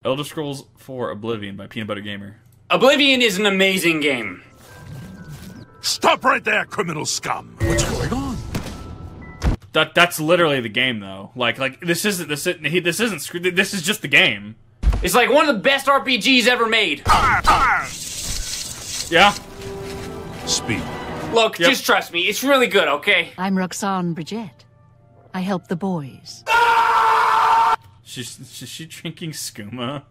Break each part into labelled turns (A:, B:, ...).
A: Elder Scrolls 4 Oblivion by PeanutButterGamer.
B: Oblivion is an amazing game.
C: Stop right there, criminal scum! What's going on?
A: That's literally the game, though. Like this isn't this is just the game.
B: It's like one of the best RPGs ever made.
A: Yeah.
C: Speed.
B: Look, just trust me. It's really good, okay?
D: I'm Roxanne Bridget. I help the boys.
A: Is she drinking skooma?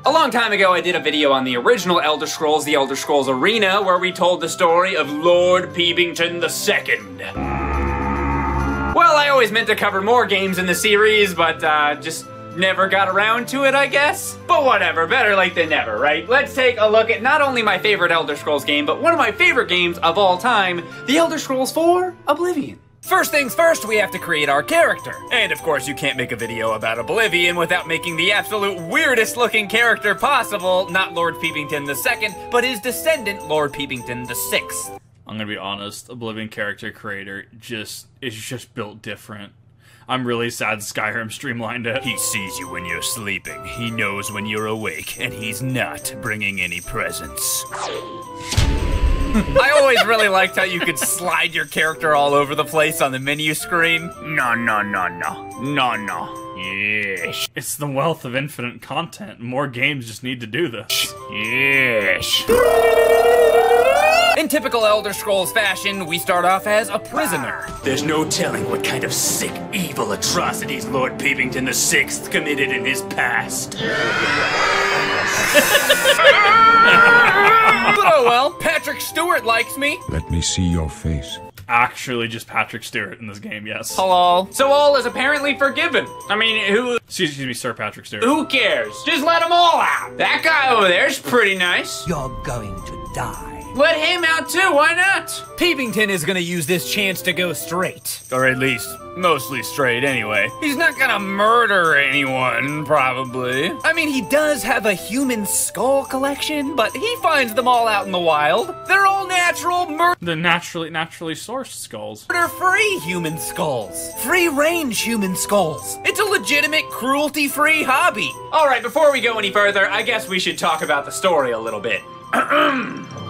B: A long time ago, I did a video on the original Elder Scrolls, the Elder Scrolls Arena, where we told the story of Lord Peepington II. Well, I always meant to cover more games in the series, but just never got around to it, I guess. But whatever, better late than never, right? Let's take a look at not only my favorite Elder Scrolls game, but one of my favorite games of all time, the Elder Scrolls 4 Oblivion. First things first, we have to create our character. And of course, you can't make a video about Oblivion without making the absolute weirdest looking character possible, not Lord Peepington II, but his descendant, Lord Peepington VI.
A: I'm gonna be honest, Oblivion character creator is just built different. I'm really sad Skyrim streamlined it.
E: He sees you when you're sleeping, he knows when you're awake, and he's not bringing any presents.
B: I always really liked how you could slide your character all over the place on the menu screen.
E: No. Yes.
A: It's the wealth of infinite content. More games just need to do this.
E: Yes.
B: In typical Elder Scrolls fashion, we start off as a prisoner.
E: There's no telling what kind of sick, evil atrocities Lord Peepington VI committed in his past.
B: But oh well, Patrick Stewart likes me.
F: Let me see your face.
A: Actually, just Patrick Stewart in this game, yes.
B: Hello. So all is apparently forgiven. I mean,
A: Excuse me, Sir Patrick Stewart.
B: who cares? Just let them all out. That guy over there's pretty nice.
G: You're going to die.
B: Let him out too, why not? Peepington is gonna use this chance to go straight.
E: Or at least, mostly straight anyway.
B: He's not gonna murder anyone, probably. I mean, he does have a human skull collection, but he finds them all out in the wild. They're all natural,
A: The naturally sourced skulls.
B: murder-free human skulls. Free-range human skulls. It's a legitimate, cruelty-free hobby. All right, before we go any further, I guess we should talk about the story a little bit.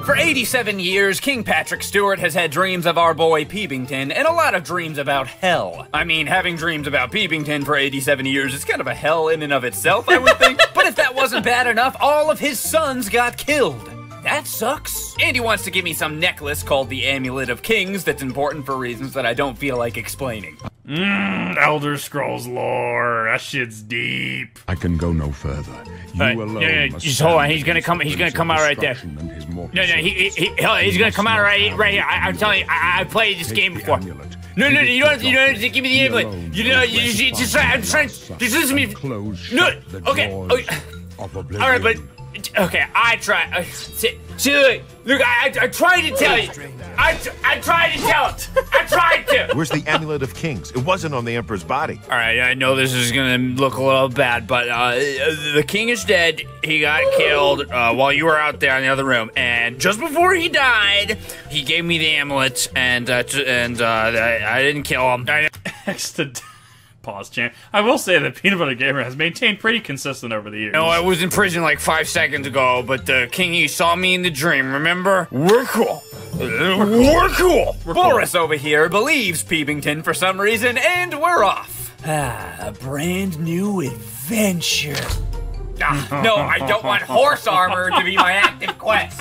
B: For 87 years, King Patrick Stewart has had dreams of our boy Peepington, and a lot of dreams about hell. I mean, having dreams about Peepington for 87 years is kind of a hell in and of itself, I would think. But if that wasn't bad enough, all of his sons got killed. That sucks. And he wants to give me some necklace called the Amulet of Kings that's important for reasons that I don't feel like explaining.
A: Elder Scrolls lore. That shit's deep.
F: I can go no further. You alone must
E: just hold on,
F: stand
E: he's gonna come out right there.
F: destruction and his mortal
E: He's gonna come out right here. I'm telling you, I played this game before. No, you don't have to give me the amulet. You just I'm trying, just listen to me. No, okay, alright, but, okay, I try, see, look, I tried to tell you. I tried to tell it. I tried to.
H: Where's the Amulet of Kings? It wasn't on the Emperor's body.
E: All right, I know this is gonna look a little bad, but the king is dead. He got killed while you were out there in the other room, and just before he died, he gave me the amulet, and I didn't kill him.
A: Pause, champ. I will say that PeanutButterGamer has maintained pretty consistent over the years.
E: No, I was in prison like 5 seconds ago, but the king, he saw me in the dream, remember? We're cool. We're cool.
B: Boris over here believes Peepington for some reason, and we're off. A brand new adventure. No, I don't want horse armor to be my active quest.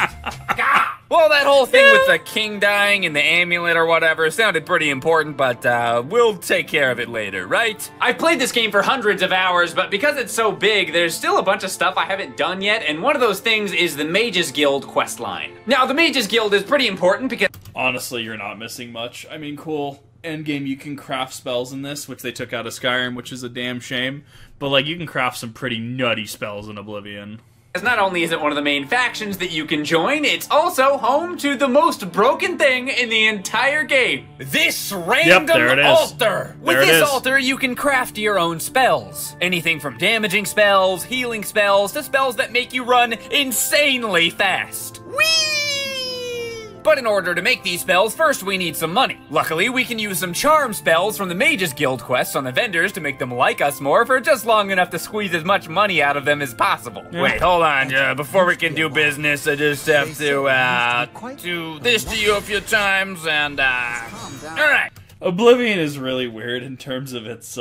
B: God. Well, that whole thing with the king dying and the amulet or whatever sounded pretty important, but we'll take care of it later, right? I've played this game for hundreds of hours, but because it's so big, there's still a bunch of stuff I haven't done yet, and one of those things is the Mages Guild questline. Now, the Mages Guild is pretty important because...
A: Honestly, you're not missing much. I mean, cool. Endgame, you can craft spells in this, which they took out of Skyrim, which is a damn shame. But, like, you can craft some pretty nutty spells in Oblivion.
B: Not only is it one of the main factions that you can join, it's also home to the most broken thing in the entire game. This random altar! With this altar, you can craft your own spells. Anything from damaging spells, healing spells, to spells that make you run insanely fast. Whee! But in order to make these spells, first we need some money. Luckily, we can use some charm spells from the Mages Guild quests on the vendors to make them like us more for just long enough to squeeze as much money out of them as possible.
E: Yeah. Wait, hold on. Before we can do business, I just have to do this to you a few times and alright.
A: Oblivion is really weird in terms of its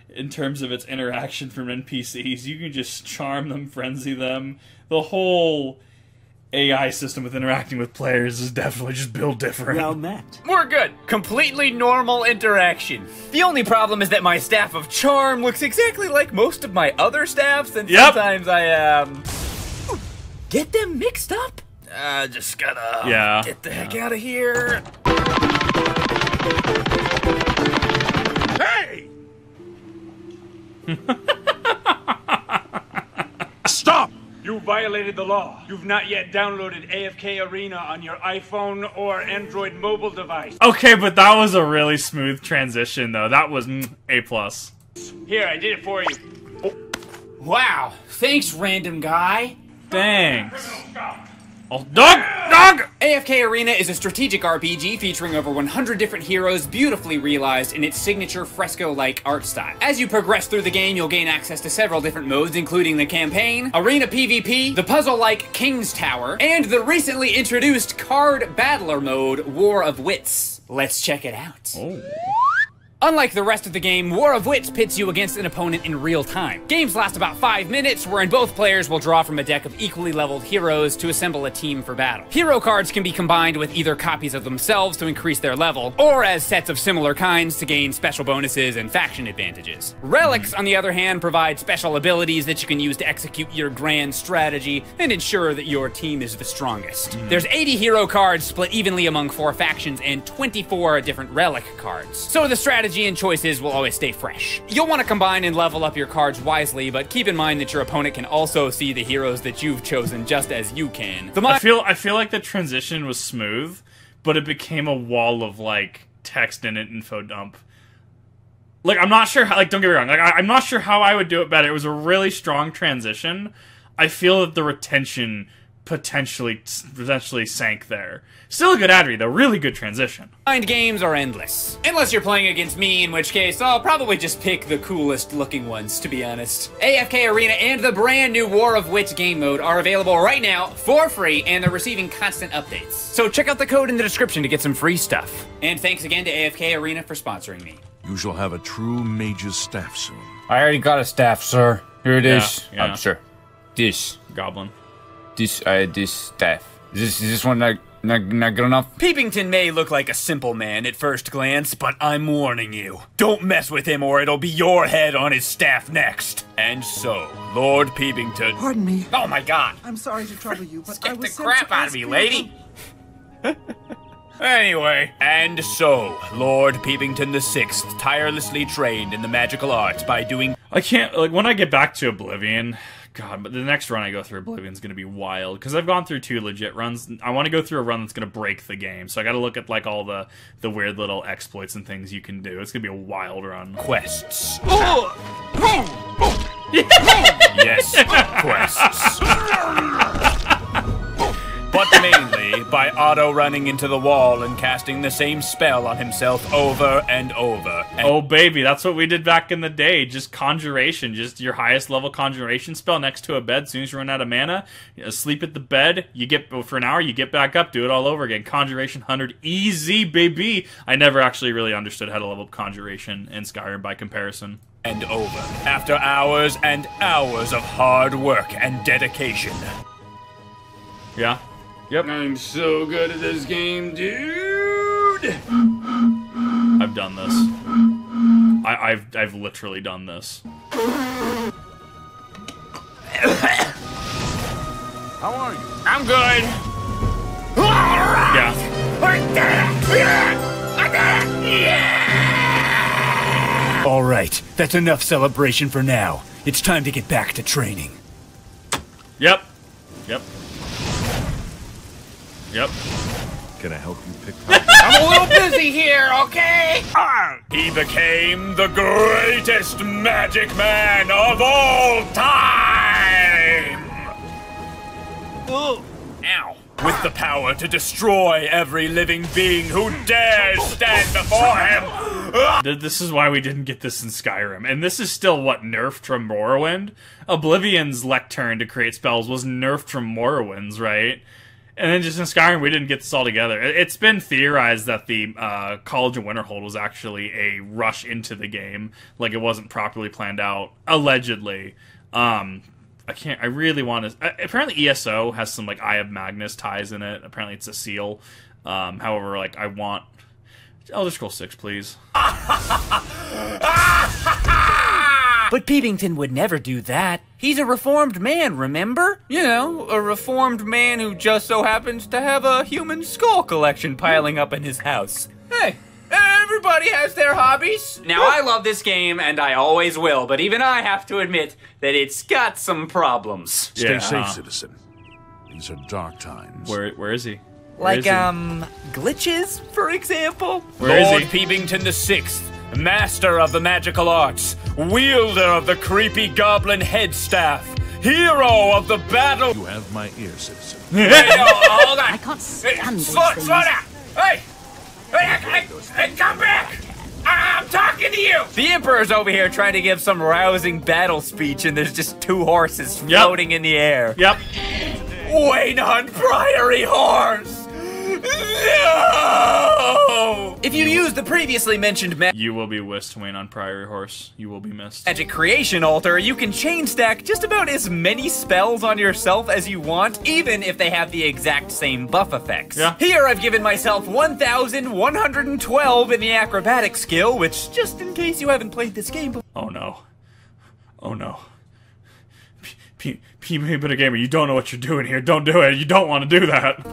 A: interaction from NPCs. You can just charm them, frenzy them. The whole AI system with interacting with players is definitely just built different.
G: Well met.
B: We're good. Completely normal interaction. The only problem is that my staff of charm looks exactly like most of my other staffs, and sometimes I, get them mixed up.
E: Just gotta get the heck out of here.
C: Hey! Stop!
I: You violated the law. You've not yet downloaded AFK Arena on your iPhone or Android mobile device.
A: Okay, but that was a really smooth transition, though. That was A+.
I: Here, I did it for you.
B: Wow. Thanks, random guy.
A: Thanks. Oh, dog!
B: AFK Arena is a strategic RPG featuring over 100 different heroes beautifully realized in its signature fresco-like art style. As you progress through the game, you'll gain access to several different modes, including the campaign, arena PvP, the puzzle-like King's Tower, and the recently introduced card battler mode, War of Wits. Let's check it out.
A: Oh.
B: Unlike the rest of the game, War of Wits pits you against an opponent in real time. Games last about 5 minutes, wherein both players will draw from a deck of equally leveled heroes to assemble a team for battle. Hero cards can be combined with either copies of themselves to increase their level, or as sets of similar kinds to gain special bonuses and faction advantages. Relics, on the other hand, provide special abilities that you can use to execute your grand strategy and ensure that your team is the strongest. There's 80 hero cards split evenly among 4 factions and 24 different relic cards. So the strategy and choices will always stay fresh. You'll want to combine and level up your cards wisely, but keep in mind that your opponent can also see the heroes that you've chosen just as you can. I
A: feel like the transition was smooth, but it became a wall of like text in an info dump. Like, I'm not sure how, like, don't get me wrong, like, I'm not sure how I would do it better. It was a really strong transition. I feel that the retention potentially sank there. Still a good ad read, though. Really good transition.
B: Mind games are endless. Unless you're playing against me, in which case I'll probably just pick the coolest looking ones, to be honest. AFK Arena and the brand new War of Wits game mode are available right now for free, and they're receiving constant updates. So check out the code in the description to get some free stuff. And thanks again to AFK Arena for sponsoring me.
C: You shall have a true mage's staff soon.
E: I already got a staff, sir. Here it is.
A: Yeah.
E: Sure. This.
A: Goblin.
E: This staff. Is this one not good enough?
B: Peepington may look like a simple man at first glance, but I'm warning you. Don't mess with him or it'll be your head on his staff next. And so, Lord Peepington...
G: Pardon me.
B: Oh my god.
G: I'm sorry to trouble you, but I
B: Get
G: was
B: the
G: sent
B: crap
G: to
B: out of
G: ask
B: me,
G: you
B: lady. Anyway, and so, Lord Peepington VI tirelessly trained in the magical arts by doing...
A: I can't, like, when I get back to Oblivion... God, but the next run I go through Oblivion's going to be wild, because I've gone through 2 legit runs. I want to go through a run that's going to break the game, so I got to look at, like, all the weird little exploits and things you can do. It's going to be a wild run.
B: quests. Yes, quests. But mainly by auto-running into the wall and casting the same spell on himself over and over.
A: Oh, baby, that's what we did back in the day. Just conjuration. Just your highest level conjuration spell next to a bed. As soon as you run out of mana, you sleep at the bed. You get, for an hour, you get back up, do it all over again. Conjuration 100. Easy, baby. I never actually really understood how to level up conjuration in Skyrim by comparison.
B: And over. After hours and hours of hard work and dedication.
A: Yeah. Yep.
E: I'm so good at this game, dude.
A: I've done this. I've literally done this.
C: How are you?
E: I'm good.
A: Yeah.
B: All right, that's enough celebration for now. It's time to get back to training.
A: Yep. Yep. Yep.
C: Can I help you pick up?
E: I'm a little busy here, okay?
B: He became the greatest magic man of all time! Ooh. Ow.
E: with the power to destroy every living being who dares stand before him.
A: This is why we didn't get this in Skyrim. And this is still, what, nerfed from Morrowind? Oblivion's lectern to create spells was nerfed from Morrowind's, right? And then just in Skyrim, we didn't get this all together. It's been theorized that the College of Winterhold was actually a rush into the game. Like, it wasn't properly planned out. Allegedly. I really want to... apparently ESO has some, like, Eye of Magnus ties in it. Apparently it's a seal. However, like, I want... Elder Scrolls 6, please.
B: But Peepington would never do that. He's a reformed man, remember? You know, a reformed man who just so happens to have a human skull collection piling up in his house. Hey, everybody has their hobbies. Now, I love this game, and I always will, but even I have to admit that it's got some problems.
C: Stay safe, citizen. These are dark times.
A: Where is he?
B: Like, glitches, for example?
E: Lord Peepington the Sixth, master of the magical arts, wielder of the creepy goblin head staff, hero of the battle.
C: You have my ear, citizen.
E: Hey, hold on.
D: I can't stand these
E: Slow
D: things.
E: down. Hey, come back. I'm talking to you. The Emperor's over here trying to give some rousing battle speech, and there's just two horses floating in the air.
A: Yep.
E: Wait on Priory Horse. No! If you use the previously mentioned
A: You will be whisked, Wayne, on Priory Horse. You will be missed.
B: Magic Creation Altar, you can chain stack just about as many spells on yourself as you want, even if they have the exact same buff effects.
A: Yeah.
B: Here I've given myself 1,112 in the acrobatic skill, which, just in case you haven't played this game before.
A: Oh no. Oh no. PeanutButterGamer, you don't know what you're doing here. Don't do it. You don't want to do that.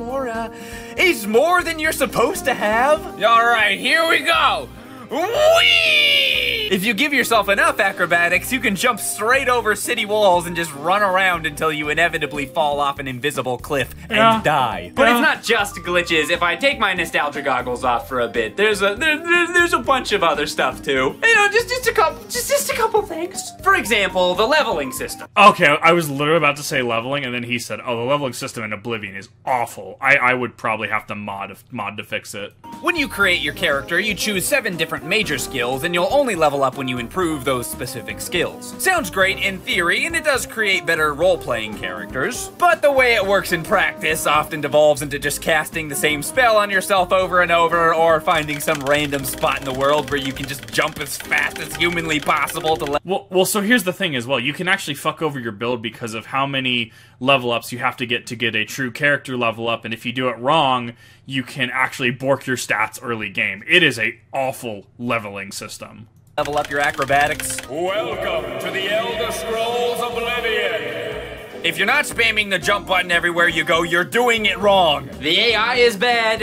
B: Is more than you're supposed to have.
E: Alright, here we go! Whee!
B: If you give yourself enough acrobatics, you can jump straight over city walls and just run around until you inevitably fall off an invisible cliff and die. But it's not just glitches. If I take my nostalgia goggles off for a bit, there's a bunch of other stuff too. You know, just a couple things. For example, the leveling system.
A: Okay, I was literally about to say leveling, and then he said, oh, the leveling system in Oblivion is awful. I would probably have to mod to fix it.
B: When you create your character, you choose 7 different major skills, and you'll only level up when you improve those specific skills. Sounds great in theory, and it does create better role-playing characters, but the way it works in practice often devolves into just casting the same spell on yourself over and over, or finding some random spot in the world where you can just jump as fast as humanly possible to
A: Well, so here's the thing as well. You can actually fuck over your build because of how many level ups you have to get a true character level up, and if you do it wrong, you can actually bork your stats early game. It is a awful leveling system.
B: level up your acrobatics.
E: Welcome to the Elder Scrolls Oblivion!
B: If you're not spamming the jump button everywhere you go, you're doing it wrong. The AI is bad.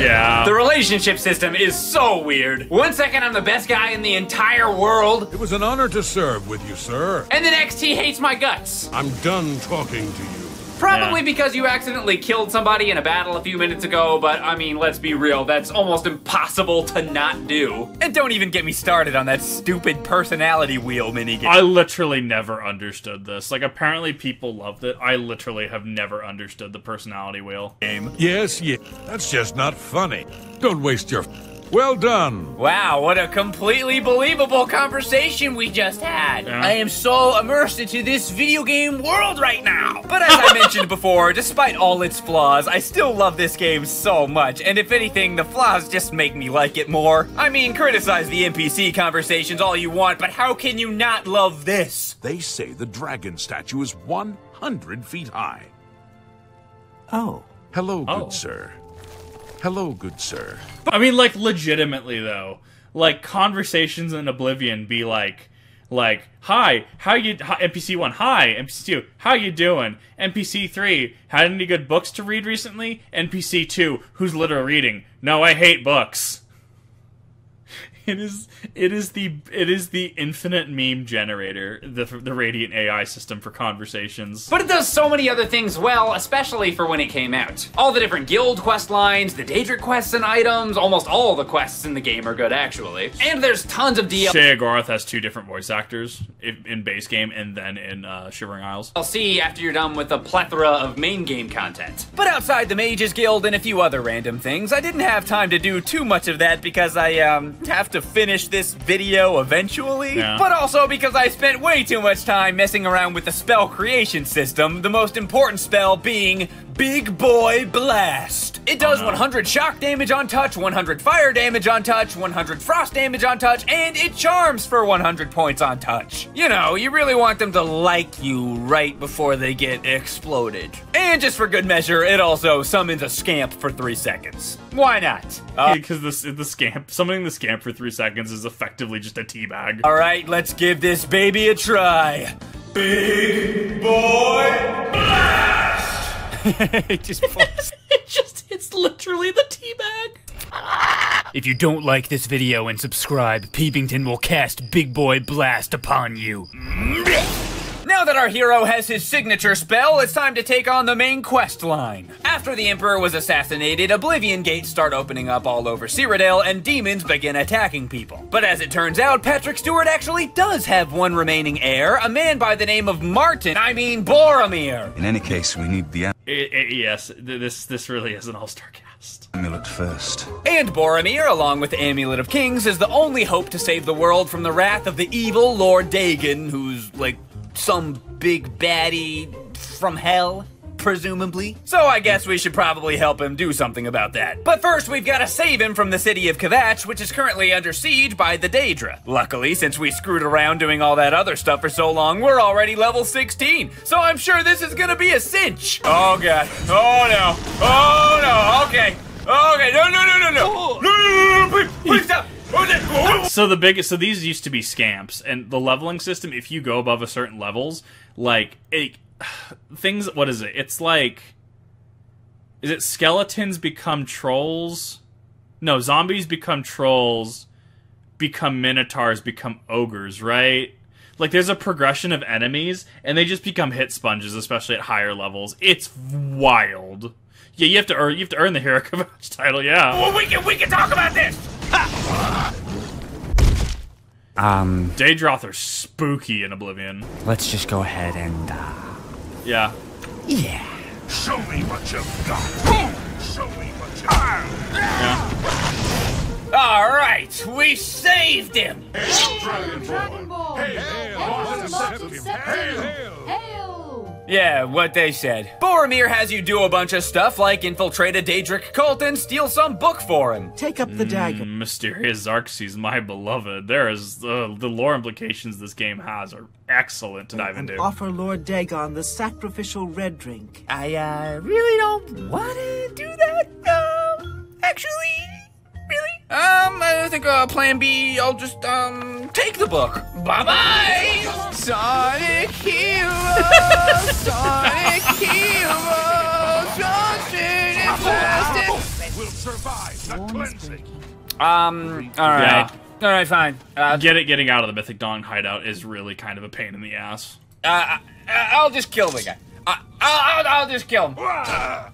A: Yeah.
B: The relationship system is so weird. One second I'm the best guy in the entire world,
C: It was an honor to serve with you, sir.
B: and the next he hates my guts.
C: I'm done talking to you.
B: Probably
A: Yeah.
B: because you accidentally killed somebody in a battle a few minutes ago, but I mean, let's be real, that's almost impossible to not do. And don't even get me started on that stupid personality wheel minigame.
A: I literally never understood this. Like, apparently people loved it. I literally have never understood the personality wheel.
C: Yes, that's just not funny. Don't waste your... Well done.
B: Wow, what a completely believable conversation we just had.
A: Yeah.
B: I am so immersed into this video game world right now. But as I mentioned before, despite all its flaws, I still love this game so much. And if anything, the flaws just make me like it more. I mean, criticize the NPC conversations all you want, but how can you not love this?
C: They say the dragon statue is 100 feet high.
B: Oh.
C: Hello,
A: Oh.
C: good sir. Hello, good sir.
A: I mean, like, legitimately, though. Like, conversations in Oblivion be like, hi, NPC 1, hi, NPC 2, how you doing? NPC 3, had any good books to read recently? NPC 2, who's literally reading? No, I hate books. It is the infinite meme generator, the Radiant AI system for conversations.
B: But it does so many other things well, especially for when it came out. All the different guild quest lines, the Daedric quests and items, almost all the quests in the game are good actually. And there's tons of DLC.
A: Sheogorath has 2 different voice actors in base game and then in Shivering Isles.
B: I'll see after you're done with a plethora of main game content.
E: But outside the Mages Guild and a few other random things, I didn't have time to do too much of that because I have to finish this video eventually.
A: Yeah.
E: But also because I spent way too much time messing around with the spell creation system, the most important spell being Big Boy Blast. It does 100 shock damage on touch, 100 fire damage on touch, 100 frost damage on touch, and it charms for 100 points on touch. You know, you really want them to like you right before they get exploded. And just for good measure, it also summons a scamp for 3 seconds. Why not?
A: Because the scamp, summoning the scamp for 3 seconds is effectively just a teabag.
E: Alright, let's give this baby a try. Big Boy Blast! It just falls.
A: It's literally the teabag.
E: If you don't like this video and subscribe, Peebington will cast Big Boy Blast upon you. Now that our hero has his signature spell, it's time to take on the main quest line. After the Emperor was assassinated, Oblivion gates start opening up all over Cyrodiil, and demons begin attacking people. But as it turns out, Patrick Stewart actually does have one remaining heir, a man by the name of Boromir.
F: In any case, we need the
A: Yes, this really is an all-star cast.
F: amulet first.
E: And Boromir, along with the Amulet of Kings, is the only hope to save the world from the wrath of the evil Lord Dagon, who's like some big baddie from hell, presumably. So I guess we should probably help him do something about that. But first, we've got to save him from the city of Kvatch, which is currently under siege by the Daedra. Luckily, since we screwed around doing all that other stuff for so long, we're already level 16. So I'm sure this is gonna be a cinch. Oh god. Oh no. Oh no. Okay. Okay. No. No. Please stop.
A: So these used to be scamps, and the leveling system, if you go above a certain levels, like things, what is it? It's like, is it skeletons become trolls? No, zombies become trolls, become minotaurs, become ogres, right? Like there's a progression of enemies, and they just become hit sponges, especially at higher levels. It's wild. Yeah, you have to earn the Hero Kvatch title. Yeah.
E: Well, we can talk about this.
A: Daedroth are spooky in Oblivion.
E: Let's just go ahead and
A: Yeah.
E: yeah.
C: Show me what you've got. Show me what you've got.
A: Yeah.
E: All right, we saved him.
C: Dragon Ball.
E: Yeah, what they said. Boromir has you do a bunch of stuff like infiltrate a Daedric cult and steal some book for him.
D: Take up the dagger.
A: Mysterious Xerxes, my beloved. There is the lore implications this game has are excellent to dive
D: And
A: into.
D: offer Lord Dagon the sacrificial red drink.
E: I really don't want to do that. Actually, really. I think plan B, I'll just take the book. Bye-bye! Sonic Hero! Sonic Hero!
C: Will survive the cleansing.
E: Alright. Alright, fine.
A: Getting out of the Mythic Dawn hideout is really kind of a pain in the ass.
E: I'll just kill the guy. I'll just kill him.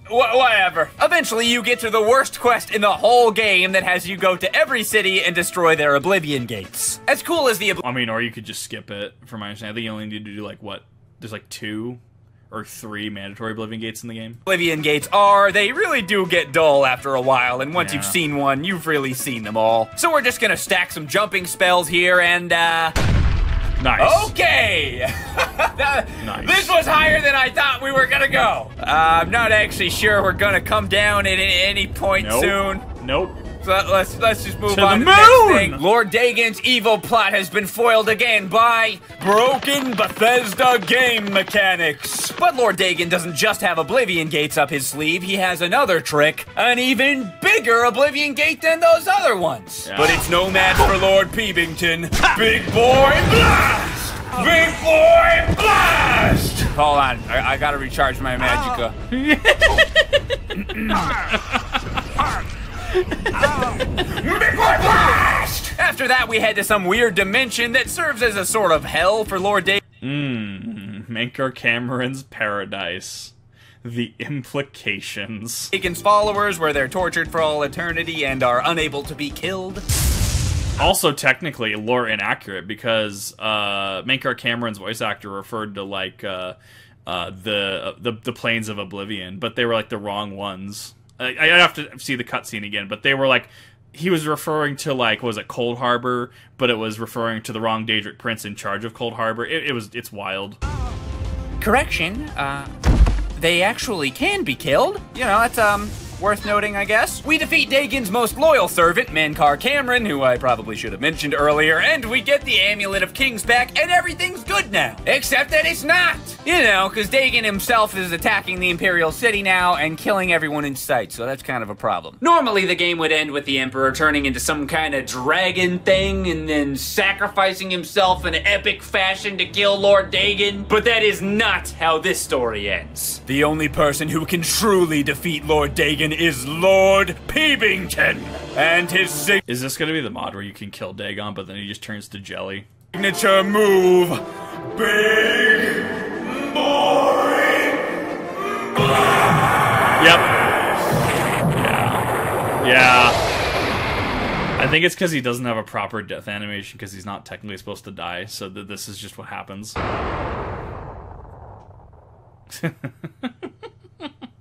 E: Whatever. Eventually, you get to the worst quest in the whole game that has you go to every city and destroy their Oblivion gates. As cool as the
A: I mean, or you could just skip it, from my understanding. I think you only need to do, like, what? There's, like, 2 or 3 mandatory Oblivion gates in the game.
E: Oblivion gates are, they really do get dull after a while, and once
A: Yeah.
E: you've seen one, you've really seen them all. So we're just gonna stack some jumping spells here and,
A: Nice.
E: Okay!
A: Nice.
E: This was higher than I thought we were gonna go. I'm not actually sure we're gonna come down at any point soon.
A: Nope.
E: So let's just move
A: To
E: on
A: the
E: to the next
A: moon!
E: thing. Lord Dagon's evil plot has been foiled again by broken Bethesda game mechanics. But Lord Dagon doesn't just have Oblivion gates up his sleeve, he has another trick, an even bigger Oblivion gate than those other ones.
A: Yeah.
E: But it's no match for Lord Peebington. Big Boy Blast! Big Boy Blast! Hold on, I gotta recharge my magicka.
B: After that, we head to some weird dimension that serves as a sort of hell for Lord Dagon.
A: Mankar Cameron's paradise. The implications.
B: Dagon's followers, where they're tortured for all eternity and are unable to be killed.
A: Also, technically, lore inaccurate because Mankar Cameron's voice actor referred to like the planes of Oblivion, but they were like the wrong ones. I'd have to see the cutscene again, but they were like he was referring to like what was it Cold Harbor, but it was referring to the wrong Daedric prince in charge of Cold Harbor. It's wild.
B: Correction. They actually can be killed. You know, that's worth noting, I guess. We defeat Dagon's most loyal servant, Mankar Cameron, who I probably should have mentioned earlier, and we get the Amulet of Kings back, and everything's good now. Except that it's not! You know, because Dagon himself is attacking the Imperial City now and killing everyone in sight, so that's kind of a problem. Normally, the game would end with the Emperor turning into some kind of dragon thing and then sacrificing himself in epic fashion to kill Lord Dagon, but that is not how this story ends. The only person who can truly defeat Lord Dagon is Lord Peabington, and his
A: Is this gonna be the mod where you can kill Dagon, but then he just turns to jelly?
B: signature move, Big Boring.
A: Yep. Yeah. I think it's because he doesn't have a proper death animation because he's not technically supposed to die, so this is just what happens.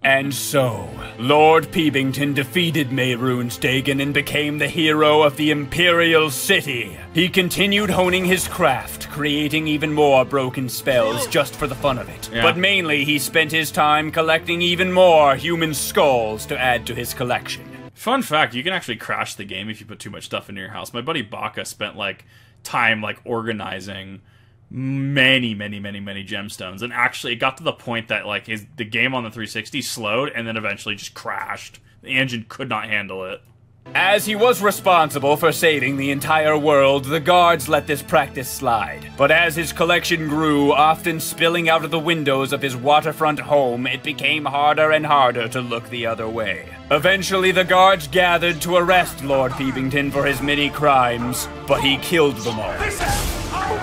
B: And so, Lord Peabington defeated Mehrunes Dagon and became the hero of the Imperial City. He continued honing his craft, creating even more broken spells just for the fun of it.
A: Yeah.
B: But mainly, he spent his time collecting even more human skulls to add to his collection.
A: Fun fact, you can actually crash the game if you put too much stuff in your house. My buddy Baka spent like time like organizing many gemstones, and actually it got to the point that like the game on the 360 slowed and then eventually just crashed. The engine could not handle it.
B: As he was responsible for saving the entire world, the guards let this practice slide. But as his collection grew, often spilling out of the windows of his waterfront home, it became harder and harder to look the other way. Eventually, the guards gathered to arrest Lord Peabington for his many crimes, but he killed them all.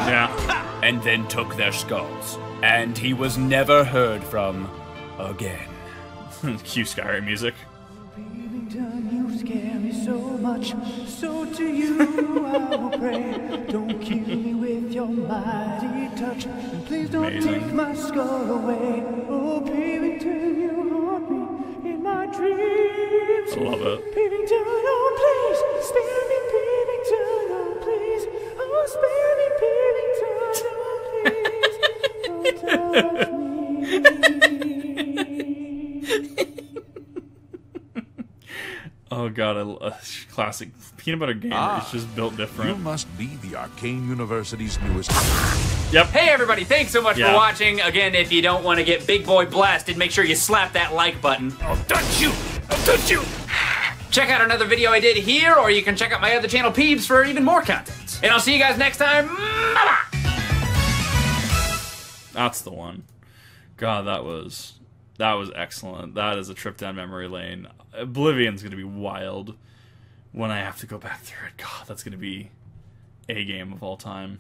A: Yeah.
B: And then took their skulls. And he was never heard from again.
A: Cue Skyrim music.
G: You scare me so much, so to you I will pray. Don't kill me with your mighty touch, and please don't
A: Amazing.
G: take my skull away. Oh, Peabington, you haunt me in my dreams.
A: I love it.
G: Peabington, oh please, spare me, Peabington, oh please, oh spare me, Peabington, oh please, don't touch me.
A: Oh god, classic Peanut Butter Gamer. It's just built
C: You
A: different.
C: must be the Arcane University's newest.
A: Yep.
B: Hey everybody, thanks so much
A: Yeah.
B: for watching. Again, if you don't want to get big boy blasted, make sure you slap that like button. I'll touch you! I'll touch you! Check out another video I did here, or you can check out my other channel, Peebs, for even more content. And I'll see you guys next time. Bye-bye!
A: That's the one. God, that was excellent. That is a trip down memory lane. Oblivion's gonna be wild when I have to go back through it. God, that's gonna be a game of all time.